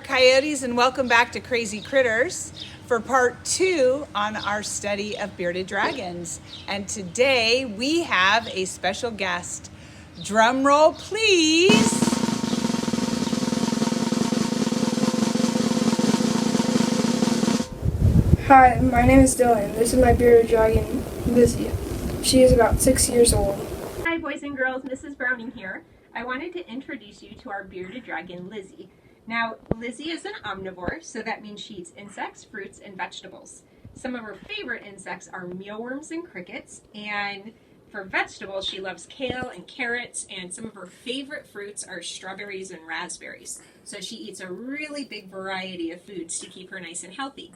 Kimbark Coyotes, and welcome back to Crazy Critters for part 2 on our study of bearded dragons. And today we have a special guest. Drum roll, please. Hi, my name is Dylan. This is my bearded dragon, Lacey. She is about 6 years old. Hi boys and girls, Mrs. Browning here. I wanted to introduce you to our bearded dragon, Lizzie. Now, Lizzie is an omnivore, so that means she eats insects, fruits, and vegetables. Some of her favorite insects are mealworms and crickets, and for vegetables, she loves kale and carrots, and some of her favorite fruits are strawberries and raspberries. So she eats a really big variety of foods to keep her nice and healthy.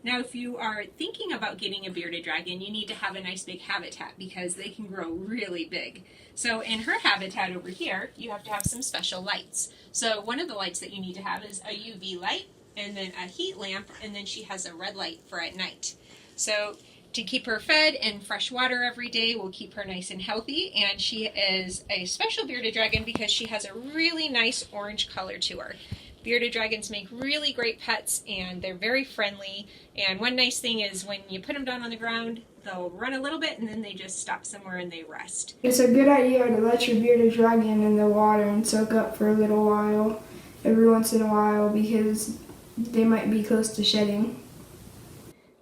Now, if you are thinking about getting a bearded dragon, you need to have a nice big habitat because they can grow really big. So in her habitat over here, you have to have some special lights. So one of the lights that you need to have is a UV light and then a heat lamp, and then she has a red light for at night. So to keep her fed and fresh water every day will keep her nice and healthy, and she is a special bearded dragon because she has a really nice orange color to her. Bearded dragons make really great pets, and they're very friendly. And one nice thing is when you put them down on the ground, they'll run a little bit and then they just stop somewhere and they rest. It's a good idea to let your bearded dragon in the water and soak up for a little while, every once in a while, because they might be close to shedding.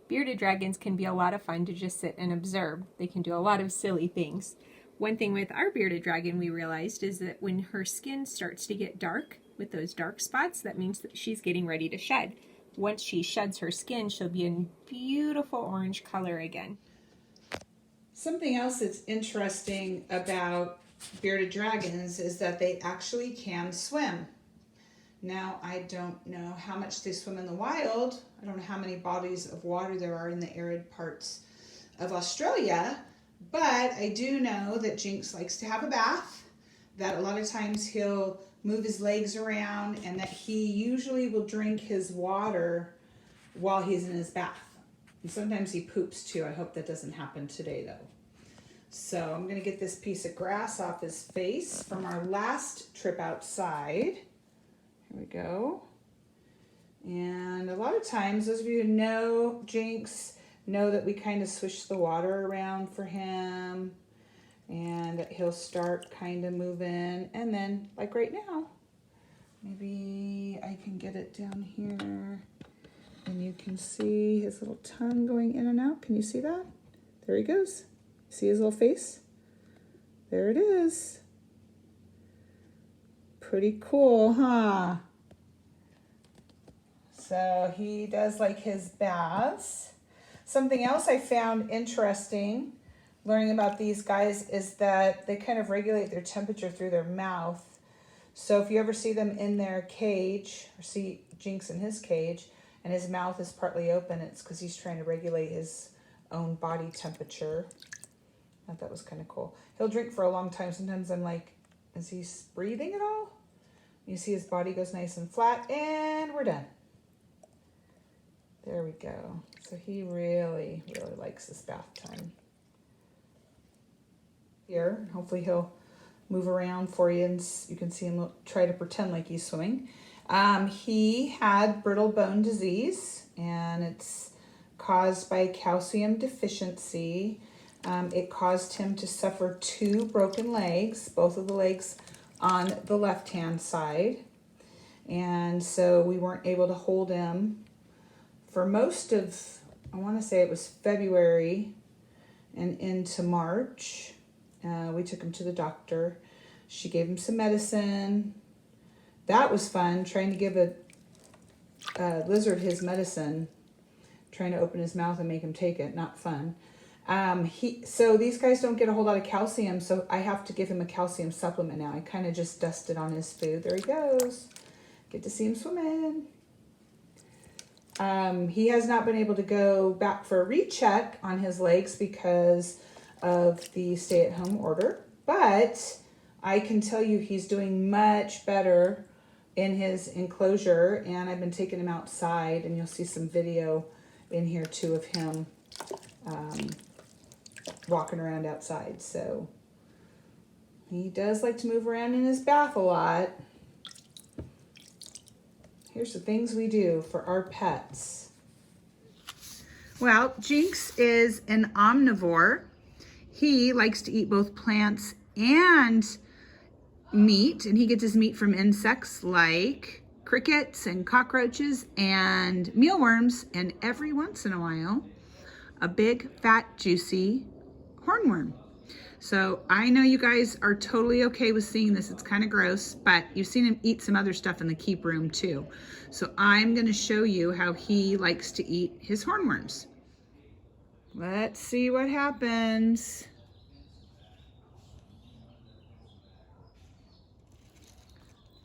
Bearded dragons can be a lot of fun to just sit and observe. They can do a lot of silly things. One thing with our bearded dragon we realized is that when her skin starts to get dark, with those dark spots, that means that she's getting ready to shed. Once she sheds her skin, she'll be in beautiful orange color again. Something else that's interesting about bearded dragons is that they actually can swim. Now, I don't know how much they swim in the wild. I don't know how many bodies of water there are in the arid parts of Australia, but I do know that Jinx likes to have a bath, that a lot of times he'll move his legs around, and that he usually will drink his water while he's in his bath. And sometimes he poops too. I hope that doesn't happen today though. So I'm gonna get this piece of grass off his face from our last trip outside. Here we go. And a lot of times, those of you who know Jinx know that we kind of swish the water around for him, and he'll start kind of moving, and then like right now, maybe I can get it down here and you can see his little tongue going in and out. Can you see that? There he goes. See his little face? There it is. Pretty cool, huh? So he does like his baths. Something else I found interesting learning about these guys is that they kind of regulate their temperature through their mouth. So if you ever see them in their cage, or see Jinx in his cage, and his mouth is partly open, it's because he's trying to regulate his own body temperature. I thought that was kind of cool. He'll drink for a long time. Sometimes I'm like, is he breathing at all? You see his body goes nice and flat, and we're done. There we go. So he really, really likes this bath time. Here, hopefully he'll move around for you and you can see him try to pretend like he's swimming. He had brittle bone disease, and it's caused by calcium deficiency. It caused him to suffer 2 broken legs, both of the legs on the left-hand side. And so we weren't able to hold him for most of, I want to say it was February and into March. We took him to the doctor. She gave him some medicine. That was fun, trying to give a lizard his medicine, trying to open his mouth and make him take it. Not fun. So these guys don't get a whole lot of calcium, so I have to give him a calcium supplement now. I kind of just dusted on his food. There he goes. Get to see him swimming. He has not been able to go back for a recheck on his legs because of the stay-at-home order, but I can tell you he's doing much better in his enclosure, and I've been taking him outside, and you'll see some video in here too of him walking around outside. So he does like to move around in his bath a lot. Here's the things we do for our pets. Well, Jinx is an omnivore. He likes to eat both plants and meat, and he gets his meat from insects like crickets and cockroaches and mealworms, and every once in a while, a big, fat, juicy hornworm. So I know you guys are totally okay with seeing this. It's kind of gross, but you've seen him eat some other stuff in the keep room too. So I'm gonna show you how he likes to eat his hornworms. Let's see what happens.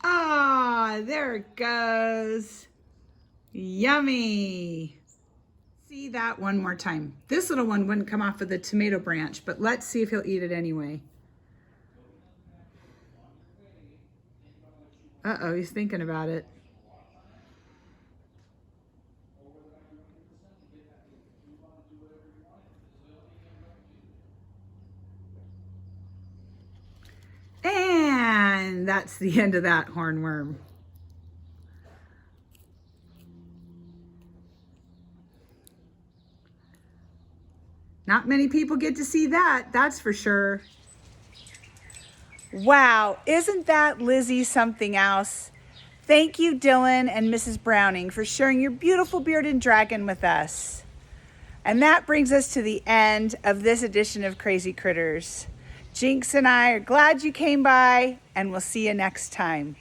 Ah, there it goes. Yummy. See that one more time. This little one wouldn't come off of the tomato branch, but let's see if he'll eat it anyway. Uh-oh, he's thinking about it. And that's the end of that hornworm. Not many people get to see that, that's for sure. Wow, isn't that Lizzie something else? Thank you, Dylan and Mrs. Browning, for sharing your beautiful bearded dragon with us. And that brings us to the end of this edition of Crazy Critters. Jinx and I are glad you came by, and we'll see you next time.